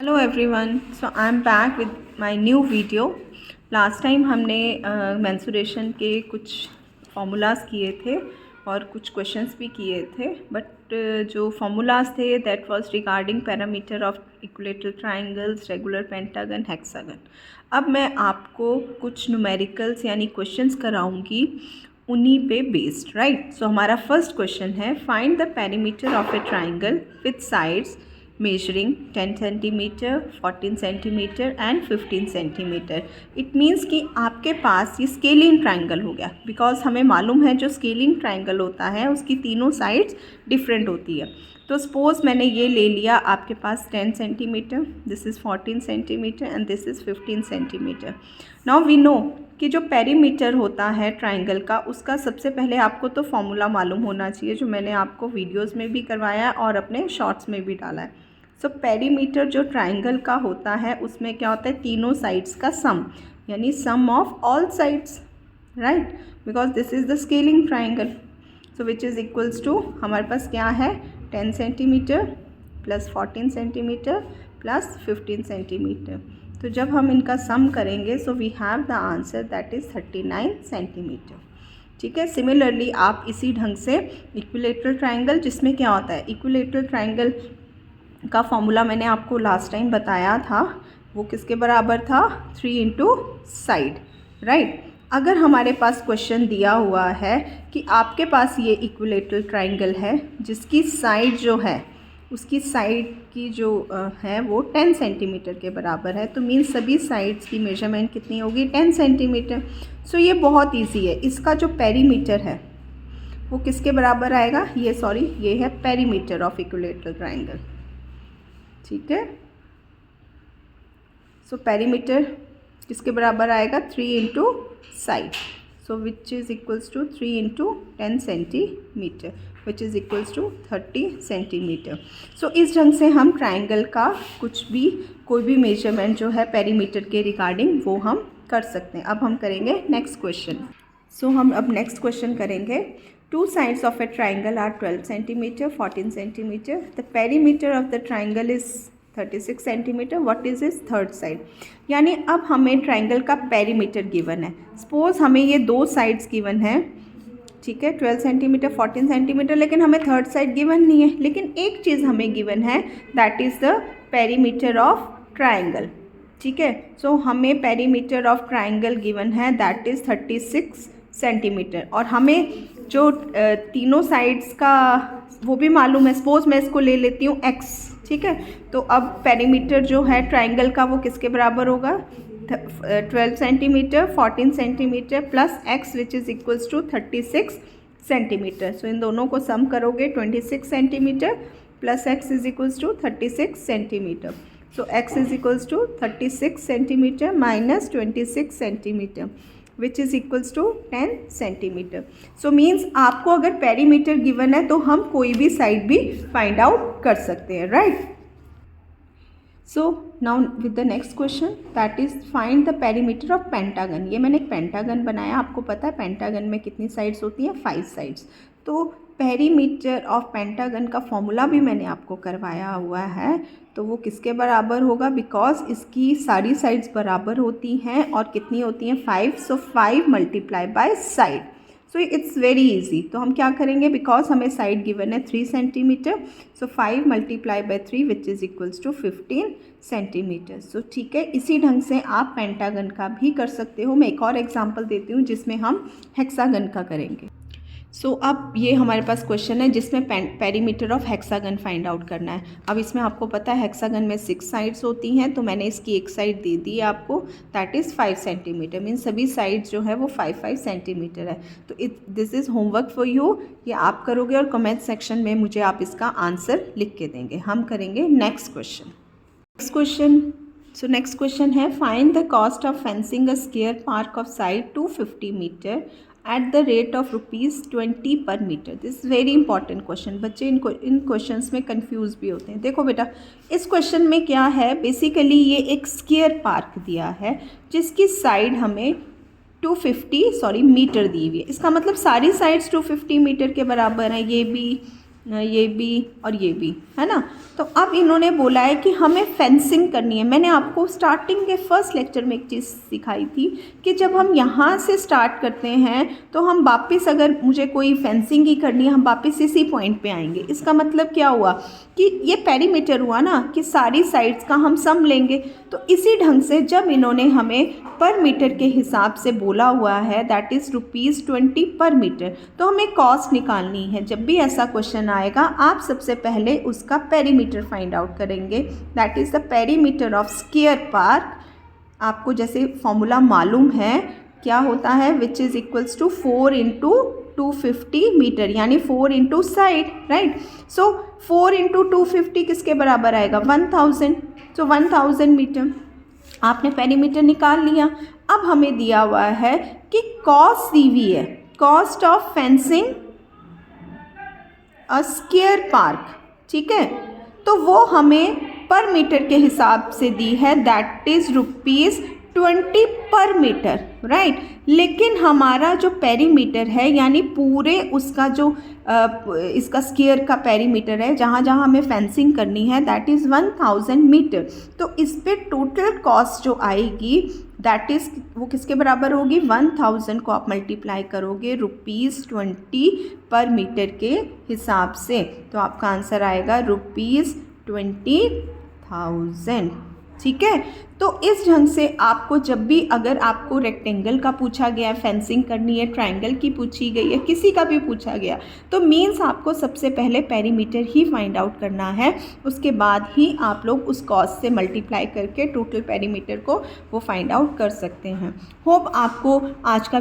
Hello everyone, so I am back with my new video. Last time हमने mensuration के कुछ formulas किए थे और कुछ क्वेश्चंस भी किए थे, बट जो फार्मूलाज थे that was regarding parameter of equilateral triangles, regular pentagon, hexagon. अब मैं आपको कुछ न्यूमेरिकल्स यानी क्वेश्चंस कराऊंगी उन्हीं पे बेस्ड, राइट। सो हमारा फर्स्ट क्वेश्चन है, find the perimeter of a triangle with sides measuring 10 centimetre, 14 centimetre and 15 centimetre. It means कि आपके पास ये स्केलिंग ट्राइंगल हो गया, बिकॉज हमें मालूम है जो स्केलिंग ट्राइंगल होता है उसकी तीनों साइड्स डिफरेंट होती है। तो सपोज मैंने ये ले लिया आपके पास 10 centimetre, this is 14 centimetre and this is 15 centimetre. Now we know कि जो पेरीमीटर होता है ट्राइंगल का, उसका सबसे पहले आपको तो फॉर्मूला मालूम होना चाहिए, जो मैंने आपको वीडियोस में भी करवाया और अपने शॉर्ट्स में भी डाला है। सो पेरीमीटर जो ट्राइंगल का होता है उसमें क्या होता है, तीनों साइड्स का सम, यानी sum of all sides, right, because this is the scaling triangle. So which is equals to, हमारे पास क्या है, 10 centimetre plus 14 centimetre plus 15 centimetre. तो जब हम इनका सम करेंगे so we have the answer that is 39 centimetre. ठीक है। सिमिलरली आप इसी ढंग से इक्विलेटरल ट्राइंगल, जिसमें क्या होता है, इक्विलेटरल ट्राइंगल का फॉर्मूला मैंने आपको लास्ट टाइम बताया था, वो किसके बराबर था, 3 इंटू साइड, राइट। अगर हमारे पास क्वेश्चन दिया हुआ है कि आपके पास ये इक्विलेटरल ट्राइंगल है जिसकी साइड जो है, उसकी साइड की जो है वो 10 सेंटीमीटर के बराबर है, तो मीन्स सभी साइड्स की मेजरमेंट कितनी होगी, 10 सेंटीमीटर। सो ये बहुत इजी है। इसका जो पेरीमीटर है वो किसके बराबर आएगा, ये है पेरीमीटर ऑफ इक्विलेटरल ट्राइंगल। ठीक है। सो पेरीमीटर किसके बराबर आएगा, 3 into side, so which is equals to 3 into 10 centimetre which is equals to 30 centimetre. So इस ढंग से हम ट्राइंगल का कुछ भी, कोई भी मेजरमेंट जो है पेरीमीटर के रिगार्डिंग वो हम कर सकते हैं। अब हम करेंगे नेक्स्ट क्वेश्चन। सो हम अब नेक्स्ट क्वेश्चन करेंगे, two sides of a triangle are 12 centimeter, 14 centimeter. The perimeter of the triangle is 36 centimeter. What is its third side? यानी अब हमें ट्राइंगल का पेरीमीटर गिवन है। सपोज हमें ये दो साइड्स गिवन है, ठीक है, 12 सेंटीमीटर, 14 सेंटीमीटर, लेकिन हमें थर्ड साइड गिवन नहीं है। लेकिन एक चीज़ हमें गिवन है, that is the perimeter of triangle. ठीक है। सो हमें पेरीमीटर ऑफ ट्राइंगल गिवन है दैट इज़ 36 सेंटीमीटर, और हमें जो तीनों साइड्स का वो भी मालूम है। सपोज मैं इसको ले लेती हूँ x, ठीक है। तो अब पेरीमीटर जो है ट्राइंगल का वो किसके बराबर होगा, 12 centimetre, 14 centimetre plus x which is equals to 36 centimetre. So इन दोनों को सम करोगे, 26 centimetre plus x is equals to 36 centimetre. So x is equals to 36 centimetre minus 26 centimetre which is equals to 10 centimetre. So means आपको अगर perimeter given है तो हम कोई भी साइड भी फाइंड आउट कर सकते हैं, right. So now with the next question, that is find the perimeter of pentagon. ये मैंने एक पेंटागन बनाया, आपको पता है पेंटागन में कितनी साइड्स होती हैं, 5 साइड्स। तो पेरीमीटर ऑफ पेंटागन का फॉर्मूला भी मैंने आपको करवाया हुआ है, तो वो किसके बराबर होगा, बिकॉज इसकी सारी साइड्स बराबर होती हैं और कितनी होती हैं, 5। सो 5 multiply by side, so it's very easy. तो हम क्या करेंगे, बिकॉज हमें साइड गिवन है 3 centimetre, so 5 multiply by 3 which is equals to 15 centimetre. So ठीक है, इसी ढंग से आप पेंटागन का भी कर सकते हो। मैं एक और एग्जाम्पल देती हूँ जिसमें हम हेक्सागन का करेंगे। सो अब ये हमारे पास क्वेश्चन है जिसमें perimeter of hexagon find out करना है। अब इसमें आपको पता है हेक्सागन में 6 साइड्स होती हैं, तो मैंने इसकी एक साइड दे दी है आपको, दैट इज़ 5 सेंटीमीटर, मीन्स सभी साइड्स जो है वो 5 सेंटीमीटर है। तो this is homework for you, ये आप करोगे और कमेंट सेक्शन में मुझे आप इसका आंसर लिख के देंगे। हम करेंगे next question. So next question है, find the cost of fencing a square park of side 250 metre at the rate of ₹20 per metre. This very important question. बच्चे इन क्वेश्चंस में कंफ्यूज भी होते हैं। देखो बेटा, इस क्वेश्चन में क्या है, बेसिकली ये एक स्क्वायर पार्क दिया है जिसकी साइड हमें 250 मीटर दी हुई है। इसका मतलब सारी साइड्स 250 मीटर के बराबर हैं, ये भी, ये भी और ये भी, है ना। तो अब इन्होंने बोला है कि हमें फेंसिंग करनी है। मैंने आपको स्टार्टिंग के फर्स्ट लेक्चर में एक चीज़ सिखाई थी कि जब हम यहाँ से स्टार्ट करते हैं तो हम वापस, अगर मुझे कोई फेंसिंग ही करनी है, हम वापस इसी पॉइंट पे आएंगे। इसका मतलब क्या हुआ कि ये पेरीमीटर हुआ ना, कि सारी साइड्स का हम सम लेंगे। तो इसी ढंग से जब इन्होंने हमें पर मीटर के हिसाब से बोला हुआ है, दैट इज़ ₹20 पर मीटर, तो हमें कॉस्ट निकालनी है। जब भी ऐसा क्वेश्चन आएगा आप सबसे पहले उसका पेरीमीटर फाइंड आउट करेंगे, that is the perimeter of square park. आपको जैसे फॉर्मूला मालूम है क्या होता है, which is equals to 4 into 250 metre, यानी 4 into side, right. So 4 into 250 किसके बराबर आएगा, 1000। सो 1000 मीटर आपने पेरीमीटर निकाल लिया। अब हमें दिया हुआ है कि कॉस्ट दी हुई है, cost of fencing a square park, ठीक है। तो वो हमें पर मीटर के हिसाब से दी है, that is ₹20 per metre, right. लेकिन हमारा जो पेरीमीटर है, यानी पूरे उसका जो इसका स्क्वायर का पेरीमीटर है, जहाँ जहाँ हमें फेंसिंग करनी है, दैट इज़ 1000 मीटर। तो इस पे टोटल कॉस्ट जो आएगी, दैट इज़ वो किसके बराबर होगी, 1000 को आप मल्टीप्लाई करोगे ₹20 पर मीटर के हिसाब से, तो आपका आंसर आएगा ₹20,000, ठीक है। तो इस ढंग से आपको जब भी, अगर आपको रेक्टेंगल का पूछा गया है, फेंसिंग करनी है, ट्रायंगल की पूछी गई है, किसी का भी पूछा गया, तो मीन्स आपको सबसे पहले पेरीमीटर ही फाइंड आउट करना है। उसके बाद ही आप लोग उस कॉस्ट से मल्टीप्लाई करके टोटल पेरीमीटर को वो फाइंड आउट कर सकते हैं। होप आपको आज का